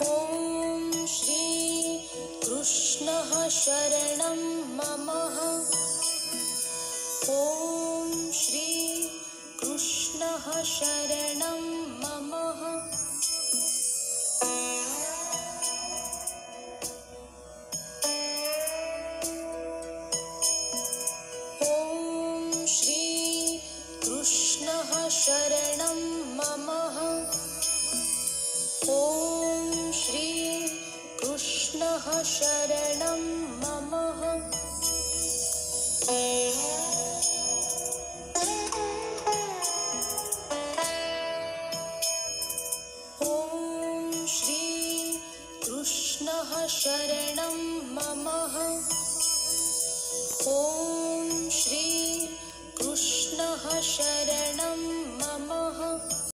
ॐ श्री कृष्णः शरणं मम। ॐ श्री कृष्णः शरणं मम। ॐ श्री कृष्णः शरणं मम। ॐ श्री कृष्णः शरणं मम। ॐ श्री कृष्णः शरणं मम। ॐ